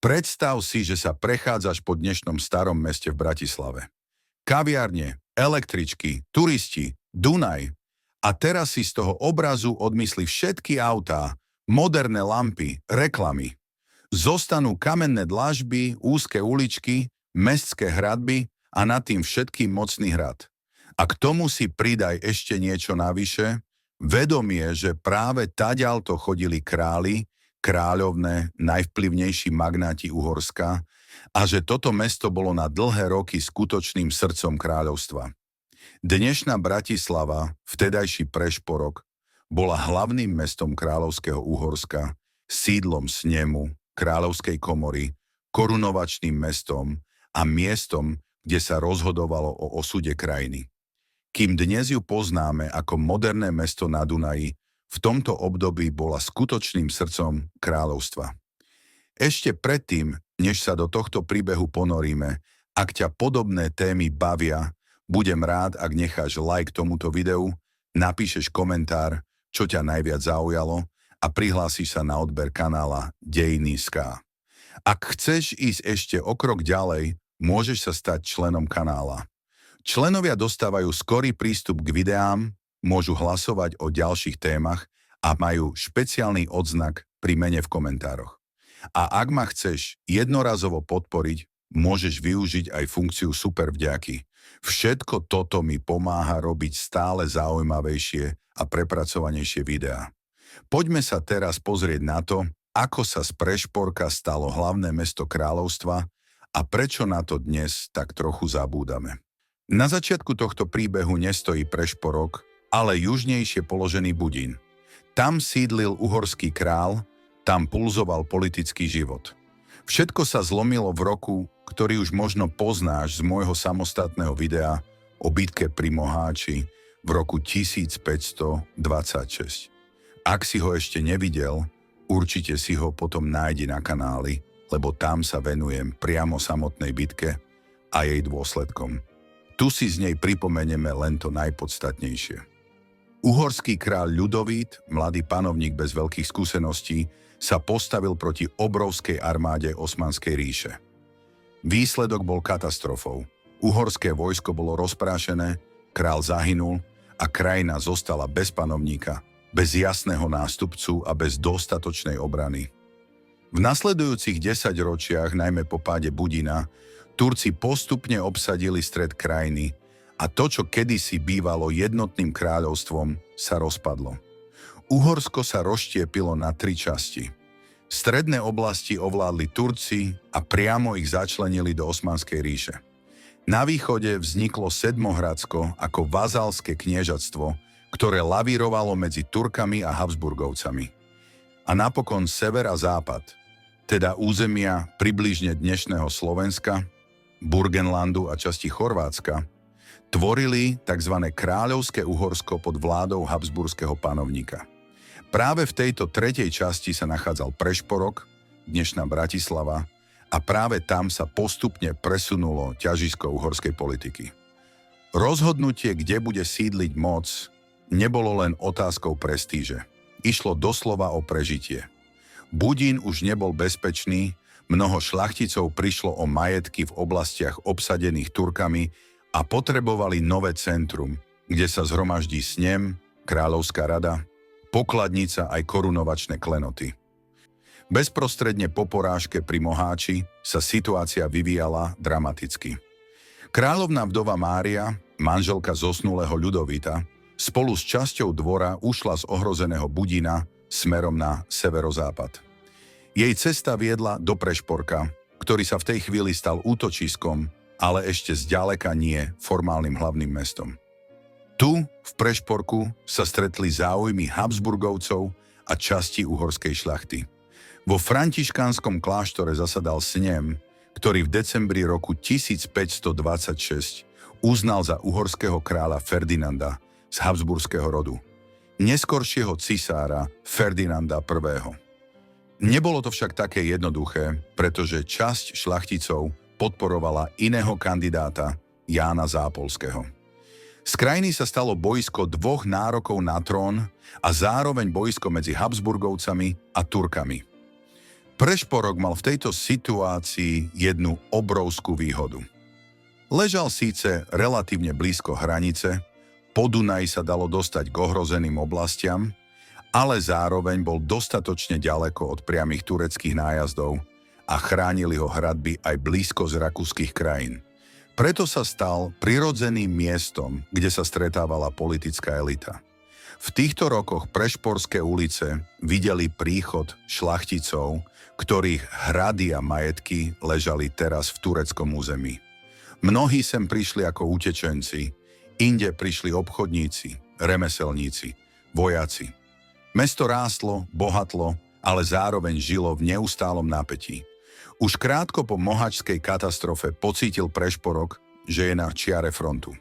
Predstav si, že sa prechádzaš po dnešnom starom meste v Bratislave. Kaviarne, električky, turisti, Dunaj. A teraz si z toho obrazu odmyslí všetky autá, moderné lampy, reklamy. Zostanú kamenné dlažby, úzke uličky, mestské hradby a nad tým všetkým mocný hrad. A k tomu si pridaj ešte niečo navyše, vedomie, že práve taďalto chodili králi, kráľovné, najvplyvnejší magnáti Uhorska a že toto mesto bolo na dlhé roky skutočným srdcom kráľovstva. Dnešná Bratislava, vtedajší Prešporok, bola hlavným mestom kráľovského Uhorska, sídlom snemu, kráľovskej komory, korunovačným mestom a miestom, kde sa rozhodovalo o osude krajiny. Kým dnes ju poznáme ako moderné mesto na Dunaji, v tomto období bola skutočným srdcom kráľovstva. Ešte predtým, než sa do tohto príbehu ponoríme, ak ťa podobné témy bavia, budem rád, ak necháš like tomuto videu, napíšeš komentár, čo ťa najviac zaujalo a prihlásiš sa na odber kanála Dejiny.sk. Ak chceš ísť ešte o krok ďalej, môžeš sa stať členom kanála. Členovia dostávajú skorý prístup k videám, môžu hlasovať o ďalších témach a majú špeciálny odznak pri mene v komentároch. A ak ma chceš jednorazovo podporiť, môžeš využiť aj funkciu super vďaky. Všetko toto mi pomáha robiť stále zaujímavejšie a prepracovanejšie videá. Poďme sa teraz pozrieť na to, ako sa z Prešporka stalo hlavné mesto kráľovstva a prečo na to dnes tak trochu zabúdame. Na začiatku tohto príbehu nestojí Prešporok, ale južnejšie položený Budín. Tam sídlil uhorský král, tam pulzoval politický život. Všetko sa zlomilo v roku, ktorý už možno poznáš z môjho samostatného videa o bitke pri Moháči v roku 1526. Ak si ho ešte nevidel, určite si ho potom nájdi na kanáli, lebo tam sa venujem priamo samotnej bitke a jej dôsledkom. Tu si z nej pripomenieme len to najpodstatnejšie. Uhorský kráľ Ľudovít, mladý panovník bez veľkých skúseností, sa postavil proti obrovskej armáde Osmanskej ríše. Výsledok bol katastrofou. Uhorské vojsko bolo rozprášené, král zahynul a krajina zostala bez panovníka, bez jasného nástupcu a bez dostatočnej obrany. V nasledujúcich 10 ročiach, najmä po páde Budína, Turci postupne obsadili stred krajiny a to, čo kedysi bývalo jednotným kráľovstvom, sa rozpadlo. Uhorsko sa rozštiepilo na 3 časti. Stredné oblasti ovládli Turci a priamo ich začlenili do Osmanskej ríše. Na východe vzniklo Sedmohradsko ako vazalské kniežatstvo, ktoré lavírovalo medzi Turkami a Habsburgovcami. A napokon sever a západ, teda územia približne dnešného Slovenska, Burgenlandu a časti Chorvátska, tvorili tzv. Kráľovské Uhorsko pod vládou habsburského panovníka. Práve v tejto tretej časti sa nachádzal Prešporok, dnešná Bratislava, a práve tam sa postupne presunulo ťažisko uhorskej politiky. Rozhodnutie, kde bude sídliť moc, nebolo len otázkou prestíže. Išlo doslova o prežitie. Budín už nebol bezpečný, mnoho šľachticov prišlo o majetky v oblastiach obsadených Turkami a potrebovali nové centrum, kde sa zhromaždí snem, kráľovská rada, pokladnica aj korunovačné klenoty. Bezprostredne po porážke pri Moháči sa situácia vyvíjala dramaticky. Kráľovná vdova Mária, manželka zosnulého Ľudovíta, spolu s časťou dvora ušla z ohrozeného Budína smerom na severozápad. Jej cesta viedla do Prešporka, ktorý sa v tej chvíli stal útočiskom, ale ešte zďaleka nie formálnym hlavným mestom. Tu, v Prešporku, sa stretli záujmy Habsburgovcov a časti uhorskej šľachty. Vo františkánskom kláštore zasadal snem, ktorý v decembri roku 1526 uznal za uhorského kráľa Ferdinanda z habsburského rodu, neskoršieho cisára Ferdinanda I. Nebolo to však také jednoduché, pretože časť šľachticov podporovala iného kandidáta, Jána Zápolského. Z krajiny sa stalo boisko dvoch nárokov na trón a zároveň boisko medzi Habsburgovcami a Turkami. Prešporok mal v tejto situácii jednu obrovskú výhodu. Ležal síce relatívne blízko hranice, po Dunaji sa dalo dostať k ohrozeným oblastiam, ale zároveň bol dostatočne ďaleko od priamych tureckých nájazdov a chránili ho hradby aj blízko z rakúskych krajín. Preto sa stal prirodzeným miestom, kde sa stretávala politická elita. V týchto rokoch Prešporské ulice videli príchod šlachticov, ktorých hrady a majetky ležali teraz v tureckom území. Mnohí sem prišli ako utečenci, inde prišli obchodníci, remeselníci, vojaci. Mesto rástlo, bohatlo, ale zároveň žilo v neustálom napätí. Už krátko po mohačskej katastrofe pocítil Prešporok, že je na čiare frontu.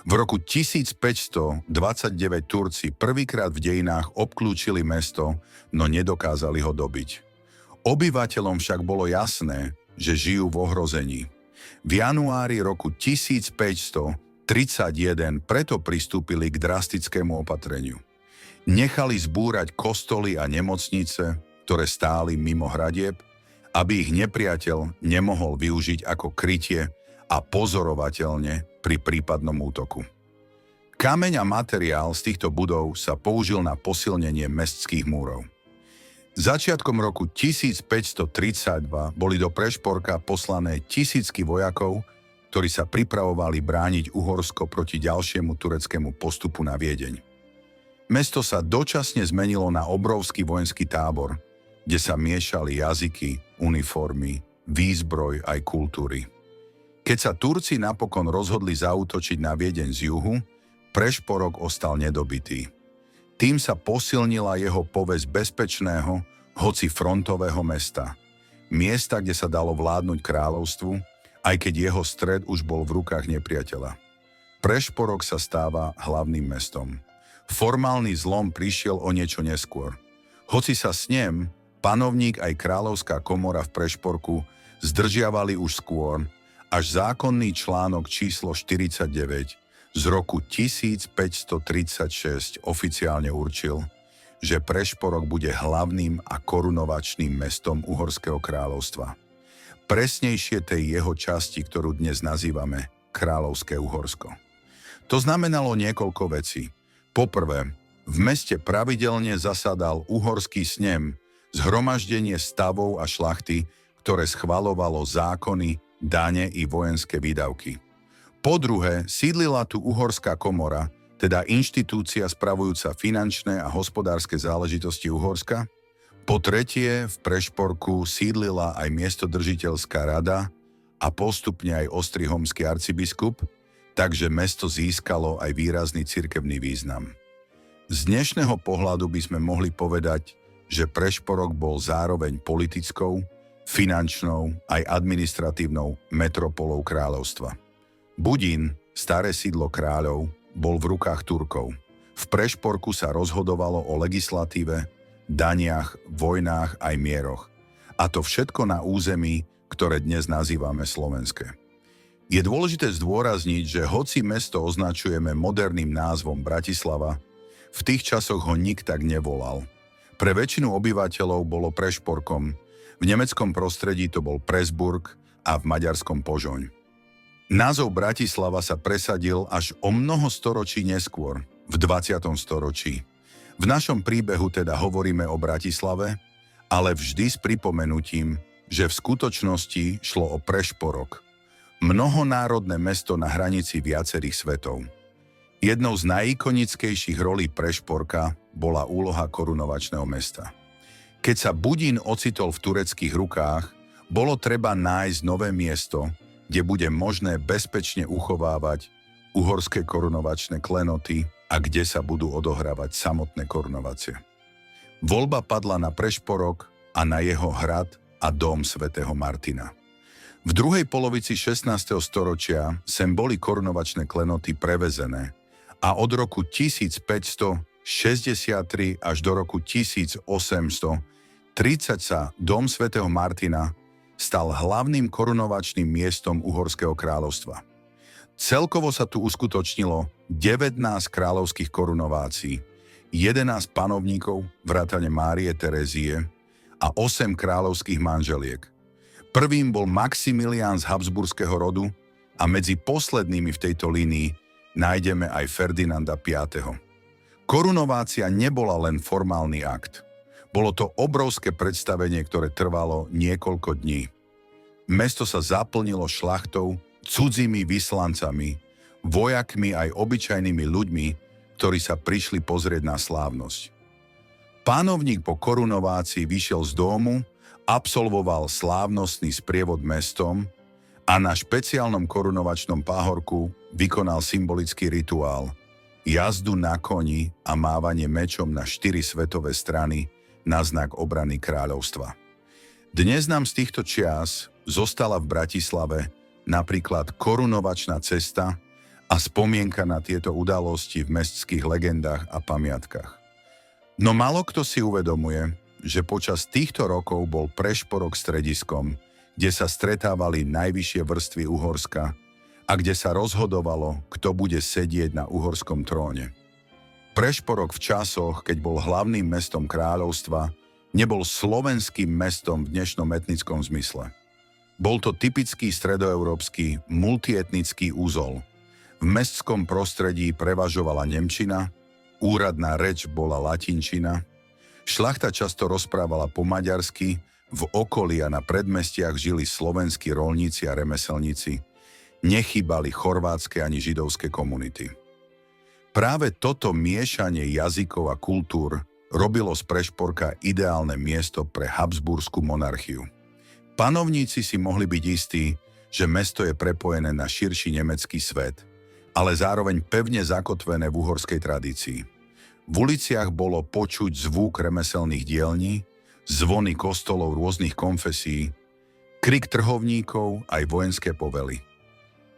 V roku 1529 Turci prvýkrát v dejinách obklúčili mesto, no nedokázali ho dobiť. Obyvateľom však bolo jasné, že žijú v ohrození. V januári roku 1531 preto pristúpili k drastickému opatreniu. Nechali zbúrať kostoly a nemocnice, ktoré stáli mimo hradieb, aby ich nepriateľ nemohol využiť ako krytie a pozorovateľne pri prípadnom útoku. Kameň a materiál z týchto budov sa použil na posilnenie mestských múrov. Začiatkom roku 1532 boli do Prešporka poslané tisícky vojakov, ktorí sa pripravovali brániť Uhorsko proti ďalšiemu tureckému postupu na Viedeň. Mesto sa dočasne zmenilo na obrovský vojenský tábor, kde sa miešali jazyky, uniformy, výzbroj aj kultúry. Keď sa Turci napokon rozhodli zaútočiť na Viedeň z juhu, Prešporok ostal nedobitý. Tým sa posilnila jeho povesť bezpečného, hoci frontového mesta. Miesta, kde sa dalo vládnuť kráľovstvu, aj keď jeho stred už bol v rukách nepriateľa. Prešporok sa stáva hlavným mestom. Formálny zlom prišiel o niečo neskôr. Hoci sa snem, panovník aj kráľovská komora v Prešporku zdržiavali už skôr, až zákonný článok číslo 49 z roku 1536 oficiálne určil, že Prešporok bude hlavným a korunovačným mestom Uhorského kráľovstva. Presnejšie tej jeho časti, ktorú dnes nazývame Kráľovské Uhorsko. To znamenalo niekoľko vecí. Poprvé, v meste pravidelne zasadal uhorský snem, zhromaždenie stavov a šlachty, ktoré schvaľovalo zákony, dane i vojenské výdavky. Po druhé, sídlila tu uhorská komora, teda inštitúcia spravujúca finančné a hospodárske záležitosti Uhorska. Po tretie, v Prešporku sídlila aj miestodržiteľská rada a postupne aj ostrihomský arcibiskup, takže mesto získalo aj výrazný cirkevný význam. Z dnešného pohľadu by sme mohli povedať, že Prešporok bol zároveň politickou, finančnou aj administratívnou metropolou kráľovstva. Budín, staré sídlo kráľov, bol v rukách Turkov. V Prešporku sa rozhodovalo o legislatíve, daniach, vojnách aj mieroch. A to všetko na území, ktoré dnes nazývame slovenské. Je dôležité zdôrazniť, že hoci mesto označujeme moderným názvom Bratislava, v tých časoch ho nik tak nevolal. Pre väčšinu obyvateľov bolo Prešporkom, v nemeckom prostredí to bol Presburg a v maďarskom Požoň. Názov Bratislava sa presadil až o mnoho storočí neskôr, v 20. storočí. V našom príbehu teda hovoríme o Bratislave, ale vždy s pripomenutím, že v skutočnosti šlo o Prešporok, mnohonárodné mesto na hranici viacerých svetov. Jednou z najikonickejších rolí Prešporka bola úloha korunovačného mesta. Keď sa Budín ocitol v tureckých rukách, bolo treba nájsť nové miesto, kde bude možné bezpečne uchovávať uhorské korunovačné klenoty a kde sa budú odohrávať samotné korunovacie. Voľba padla na Prešporok a na jeho hrad a dom svätého Martina. V druhej polovici 16. storočia sem boli korunovačné klenoty prevezené a od roku 1563 až do roku 1830 sa dom svätého Martina stal hlavným korunovačným miestom Uhorského kráľovstva. Celkovo sa tu uskutočnilo 19 kráľovských korunovácií, 11 panovníkov vrátane Márie Terézie a 8 kráľovských manželiek. Prvým bol Maximilián z habsburského rodu a medzi poslednými v tejto línii nájdeme aj Ferdinanda V. Korunovácia nebola len formálny akt. Bolo to obrovské predstavenie, ktoré trvalo niekoľko dní. Mesto sa zaplnilo šľachtou, cudzími vyslancami, vojakmi aj obyčajnými ľuďmi, ktorí sa prišli pozrieť na slávnosť. Pánovník po korunovácii vyšiel z domu, absolvoval slávnostný sprievod mestom a na špeciálnom korunovačnom páhorku vykonal symbolický rituál, jazdu na koni a mávanie mečom na 4 svetové strany na znak obrany kráľovstva. Dnes nám z týchto čias zostala v Bratislave napríklad korunovačná cesta a spomienka na tieto udalosti v mestských legendách a pamiatkách. No málo kto si uvedomuje, že počas týchto rokov bol Prešporok strediskom, kde sa stretávali najvyššie vrstvy Uhorska a kde sa rozhodovalo, kto bude sedieť na uhorskom tróne. Prešporok v časoch, keď bol hlavným mestom kráľovstva, nebol slovenským mestom v dnešnom etnickom zmysle. Bol to typický stredoeurópsky multietnický úzol. V mestskom prostredí prevažovala nemčina, úradná reč bola latinčina, šľachta často rozprávala po maďarsky, v okolí a na predmestiach žili slovenskí roľníci a remeselníci, nechýbali chorvátske ani židovské komunity. Práve toto miešanie jazykov a kultúr robilo z Prešporka ideálne miesto pre habsburskú monarchiu. Panovníci si mohli byť istí, že mesto je prepojené na širší nemecký svet, ale zároveň pevne zakotvené v uhorskej tradícii. V uliciach bolo počuť zvuk remeselných dielní, zvony kostolov rôznych konfesí, krik trhovníkov aj vojenské povely.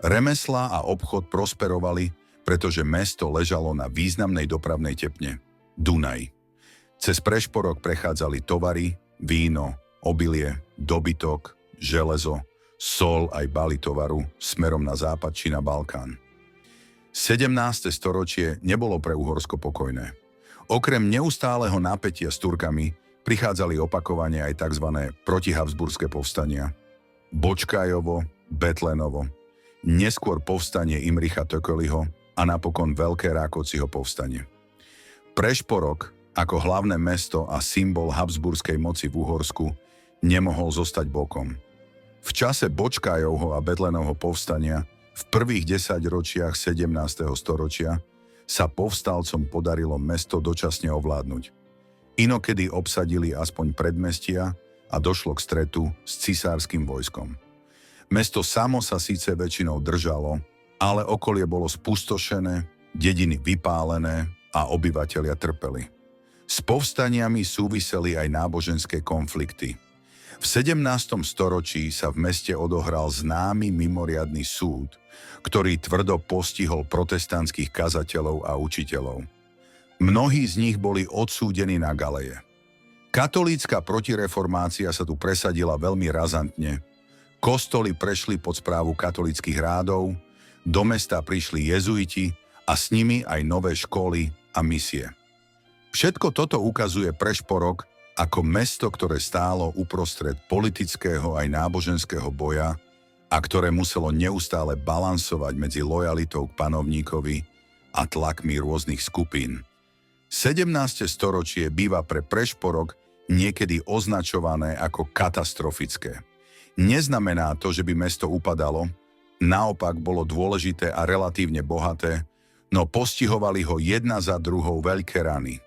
Remeslá a obchod prosperovali, pretože mesto ležalo na významnej dopravnej tepne – Dunaj. Cez Prešporok prechádzali tovary, víno, obilie, dobytok, železo, sol aj bali tovaru smerom na západ či na Balkán. 17. storočie nebolo pre Uhorsko pokojné. Okrem neustáleho napätia s Turkami prichádzali opakovane aj tzv. Protihabsburské povstania. Bočkájovo, Betlenovo, neskôr povstanie Imricha Tököliho a napokon Veľké Rákociho povstanie. Prešporok ako hlavné mesto a symbol habsburskej moci v Uhorsku nemohol zostať bokom. V čase Bočkájovho a Betlenovho povstania v prvých 10 ročiach 17. storočia sa povstalcom podarilo mesto dočasne ovládnuť. Inokedy obsadili aspoň predmestia a došlo k stretu s cisárskym vojskom. Mesto samo sa síce väčšinou držalo, ale okolie bolo spustošené, dediny vypálené a obyvatelia trpeli. S povstaniami súviseli aj náboženské konflikty. V 17. storočí sa v meste odohral známy mimoriadny súd, ktorý tvrdo postihol protestantských kazateľov a učiteľov. Mnohí z nich boli odsúdení na galeje. Katolícka protireformácia sa tu presadila veľmi razantne. Kostoly prešli pod správu katolíckych rádov, do mesta prišli jezuiti a s nimi aj nové školy a misie. Všetko toto ukazuje Prešporok ako mesto, ktoré stálo uprostred politického aj náboženského boja a ktoré muselo neustále balansovať medzi lojalitou k panovníkovi a tlakmi rôznych skupín. 17. storočie býva pre Prešporok niekedy označované ako katastrofické. Neznamená to, že by mesto upadalo, naopak bolo dôležité a relatívne bohaté, no postihovali ho jedna za druhou veľké rany.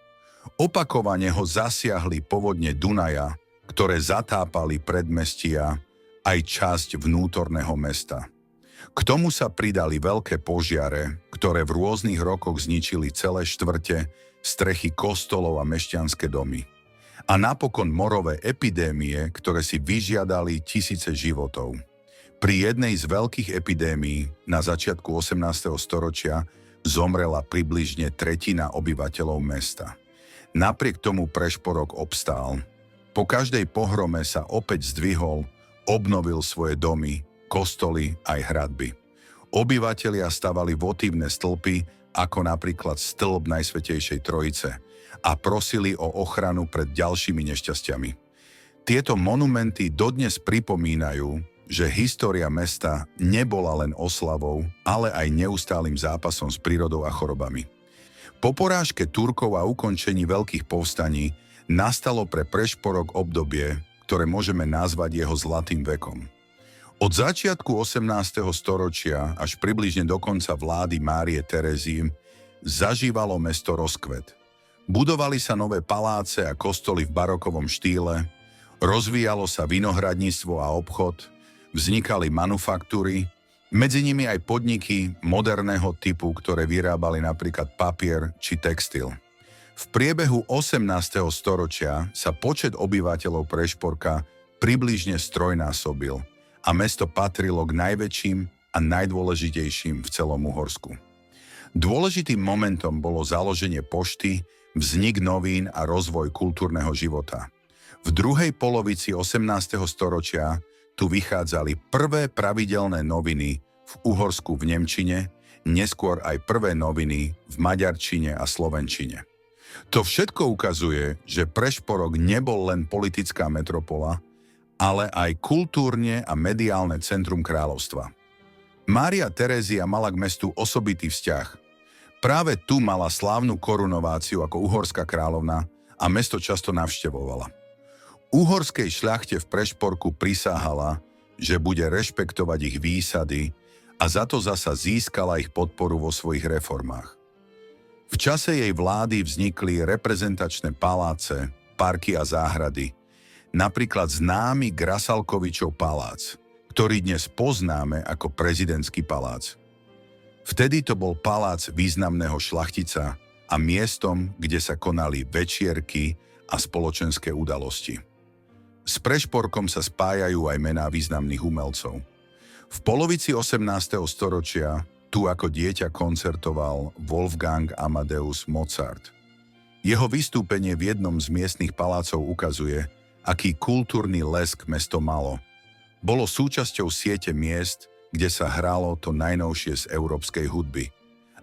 Opakovane ho zasiahli povodne Dunaja, ktoré zatápali predmestia aj časť vnútorného mesta. K tomu sa pridali veľké požiare, ktoré v rôznych rokoch zničili celé štvrte, strechy kostolov a mešťanské domy. A napokon morové epidémie, ktoré si vyžiadali tisíce životov. Pri jednej z veľkých epidémií na začiatku 18. storočia zomrela približne tretina obyvateľov mesta. Napriek tomu Prešporok obstál. Po každej pohrome sa opäť zdvihol, obnovil svoje domy, kostoly aj hradby. Obyvatelia stavali votívne stĺpy, ako napríklad stĺp Najsvätejšej Trojice, a prosili o ochranu pred ďalšími nešťasťami. Tieto monumenty dodnes pripomínajú, že história mesta nebola len oslavou, ale aj neustálym zápasom s prírodou a chorobami. Po porážke Turkov a ukončení veľkých povstaní nastalo pre Prešporok obdobie, ktoré môžeme nazvať jeho zlatým vekom. Od začiatku 18. storočia až približne do konca vlády Márie Terezie zažívalo mesto rozkvet. Budovali sa nové paláce a kostoly v barokovom štýle, rozvíjalo sa vinohradníctvo a obchod, vznikali manufaktúry, medzi nimi aj podniky moderného typu, ktoré vyrábali napríklad papier či textil. V priebehu 18. storočia sa počet obyvateľov Prešporka približne strojnásobil a mesto patrilo k najväčším a najdôležitejším v celom Uhorsku. Dôležitým momentom bolo založenie pošty, vznik novín a rozvoj kultúrneho života. V druhej polovici 18. storočia tu vychádzali prvé pravidelné noviny v Uhorsku v nemčine, neskôr aj prvé noviny v maďarčine a slovenčine. To všetko ukazuje, že Prešporok nebol len politická metropola, ale aj kultúrne a mediálne centrum kráľovstva. Mária Terézia mala k mestu osobitý vzťah. Práve tu mala slávnu korunováciu ako uhorská kráľovna a mesto často navštevovala. Uhorskej šľachte v Prešporku prisáhala, že bude rešpektovať ich výsady a za to zasa získala ich podporu vo svojich reformách. V čase jej vlády vznikli reprezentačné paláce, parky a záhrady, napríklad známy Grasalkovičov palác, ktorý dnes poznáme ako prezidentský palác. Vtedy to bol palác významného šlachtica a miestom, kde sa konali večierky a spoločenské udalosti. S Prešporkom sa spájajú aj mená významných umelcov. V polovici 18. storočia tu ako dieťa koncertoval Wolfgang Amadeus Mozart. Jeho vystúpenie v jednom z miestnych palácov ukazuje, aký kultúrny lesk mesto malo. Bolo súčasťou siete miest, kde sa hralo to najnovšie z európskej hudby.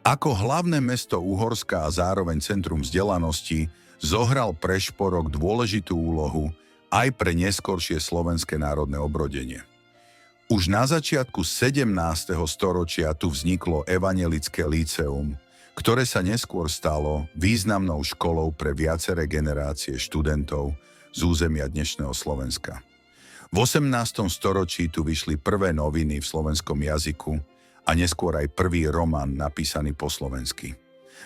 Ako hlavné mesto Uhorska a zároveň centrum vzdelanosti zohral Prešporok dôležitú úlohu aj pre neskoršie slovenské národné obrodenie. Už na začiatku 17. storočia tu vzniklo Evanjelické líceum, ktoré sa neskôr stalo významnou školou pre viaceré generácie študentov z územia dnešného Slovenska. V 18. storočí tu vyšli prvé noviny v slovenskom jazyku a neskôr aj prvý román napísaný po slovensky.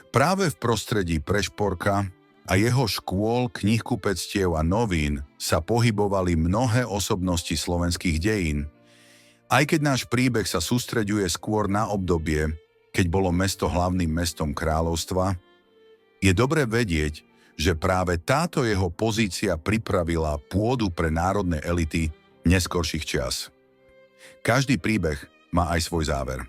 Práve v prostredí Prešporka a jeho škôl, knihkupectiev a novín sa pohybovali mnohé osobnosti slovenských dejín. Aj keď náš príbeh sa sústreďuje skôr na obdobie, keď bolo mesto hlavným mestom kráľovstva, je dobre vedieť, že práve táto jeho pozícia pripravila pôdu pre národné elity neskorších čias. Každý príbeh má aj svoj záver.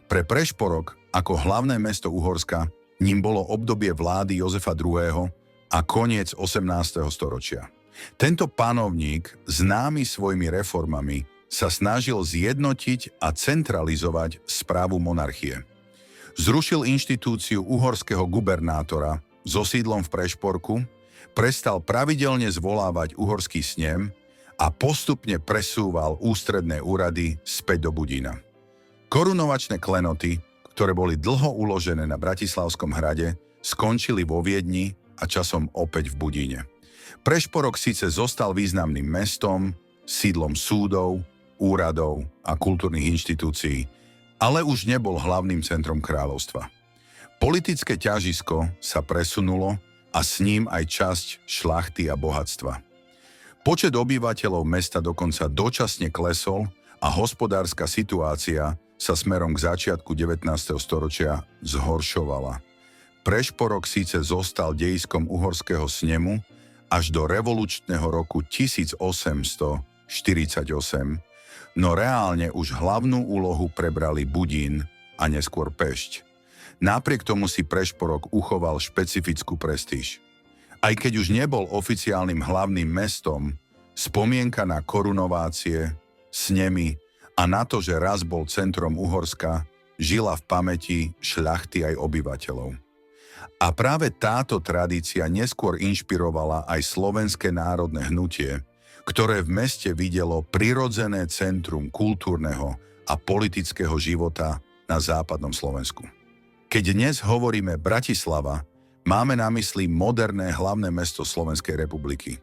Pre Prešporok ako hlavné mesto Uhorska ním bolo obdobie vlády Jozefa II. A koniec 18. storočia. Tento panovník, známy svojimi reformami, sa snažil zjednotiť a centralizovať správu monarchie. Zrušil inštitúciu uhorského gubernátora so sídlom v Prešporku, prestal pravidelne zvolávať uhorský snem a postupne presúval ústredné úrady späť do Budína. Korunovačné klenoty, ktoré boli dlho uložené na Bratislavskom hrade, skončili vo Viedni a časom opäť v Budíne. Prešporok síce zostal významným mestom, sídlom súdov, úradov a kultúrnych inštitúcií, ale už nebol hlavným centrom kráľovstva. Politické ťažisko sa presunulo a s ním aj časť šlachty a bohatstva. Počet obyvateľov mesta dokonca dočasne klesol a hospodárska situácia sa smerom k začiatku 19. storočia zhoršovala. Prešporok síce zostal dejiskom uhorského snemu až do revolučného roku 1848, no reálne už hlavnú úlohu prebrali Budín a neskôr Pešť. Napriek tomu si Prešporok uchoval špecifickú prestíž. Aj keď už nebol oficiálnym hlavným mestom, spomienka na korunovácie, snemy a na to, že raz bol centrom Uhorska, žila v pamäti šľachty aj obyvateľov. A práve táto tradícia neskôr inšpirovala aj slovenské národné hnutie, ktoré v meste videlo prirodzené centrum kultúrneho a politického života na západnom Slovensku. Keď dnes hovoríme Bratislava, máme na mysli moderné hlavné mesto Slovenskej republiky.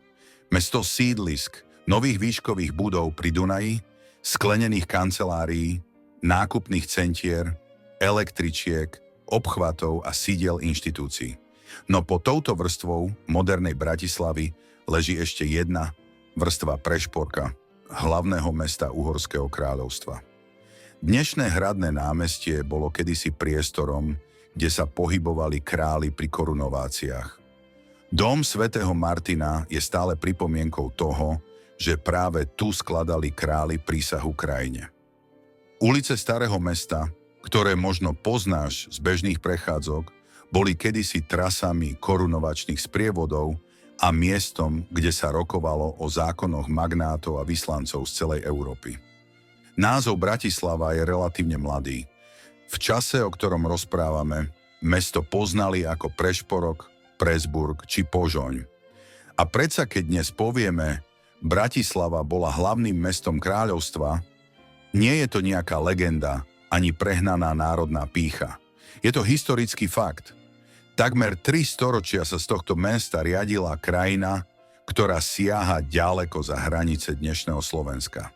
Mesto sídlisk, nových výškových budov pri Dunaji, sklenených kancelárií, nákupných centier, električiek, obchvatov a sídiel inštitúcií. No pod touto vrstvou modernej Bratislavy leží ešte jedna vrstva prešporka hlavného mesta Uhorského kráľovstva. Dnešné hradné námestie bolo kedysi priestorom, kde sa pohybovali králi pri korunováciách. Dom svätého Martina je stále pripomienkou toho, že práve tu skladali králi prísahu krajine. Ulice Starého mesta, ktoré možno poznáš z bežných prechádzok, boli kedysi trasami korunovačných sprievodov a miestom, kde sa rokovalo o zákonoch magnátov a vyslancov z celej Európy. Názov Bratislava je relatívne mladý. V čase, o ktorom rozprávame, mesto poznali ako Prešporok, Presburg či Požoň. A predsa keď dnes povieme, Bratislava bola hlavným mestom kráľovstva, nie je to nejaká legenda ani prehnaná národná pýcha. Je to historický fakt. Takmer 3 storočia sa z tohto mesta riadila krajina, ktorá siaha ďaleko za hranice dnešného Slovenska.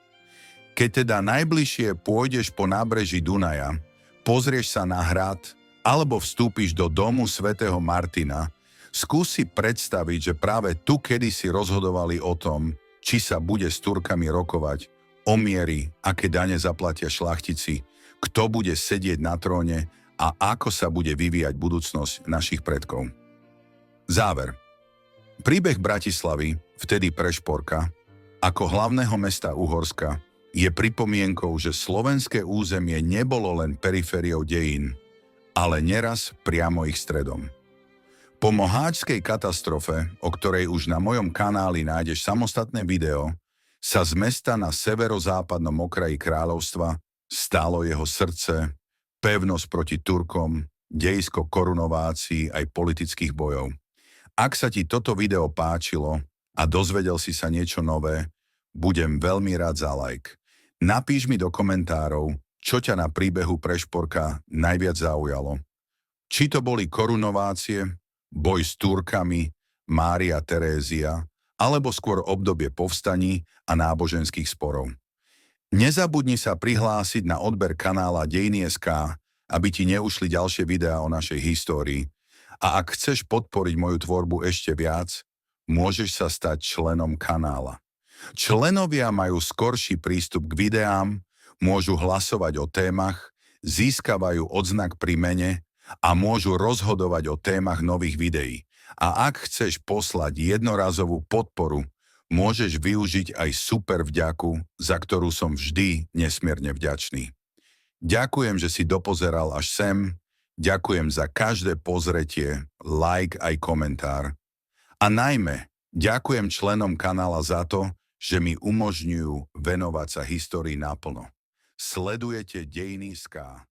Keď teda najbližšie pôjdeš po nábreží Dunaja, pozrieš sa na hrad alebo vstúpiš do domu svätého Martina, skúsi predstaviť, že práve tu kedysi rozhodovali o tom, či sa bude s Turkami rokovať o miery, aké dane zaplatia šlachtici, kto bude sedieť na tróne a ako sa bude vyvíjať budúcnosť našich predkov. Záver. Príbeh Bratislavy, vtedy Prešporka, ako hlavného mesta Uhorska, je pripomienkou, že slovenské územie nebolo len perifériou dejín, ale neraz priamo ich stredom. Po moháčskej katastrofe, o ktorej už na mojom kanáli nájdeš samostatné video, sa z mesta na severozápadnom okraji kráľovstva stálo jeho srdce, pevnosť proti Turkom, dejisko korunovácií aj politických bojov. Ak sa ti toto video páčilo a dozvedel si sa niečo nové, budem veľmi rád za like. Napíš mi do komentárov, čo ťa na príbehu Prešporka najviac zaujalo. Či to boli korunovácie, boj s Turkami, Mária Terézia, alebo skôr obdobie povstaní a náboženských sporov. Nezabudni sa prihlásiť na odber kanála Dejiny.sk, aby ti neušli ďalšie videá o našej histórii. A ak chceš podporiť moju tvorbu ešte viac, môžeš sa stať členom kanála. Členovia majú skorší prístup k videám, môžu hlasovať o témach, získavajú odznak pri mene a môžu rozhodovať o témach nových videí. A ak chceš poslať jednorazovú podporu, môžeš využiť aj super vďaku, za ktorú som vždy nesmierne vďačný. Ďakujem, že si dopozeral až sem, ďakujem za každé pozretie, like aj komentár. A najmä ďakujem členom kanála za to, že mi umožňujú venovať sa histórii naplno. Sledujete Dejiny.sk.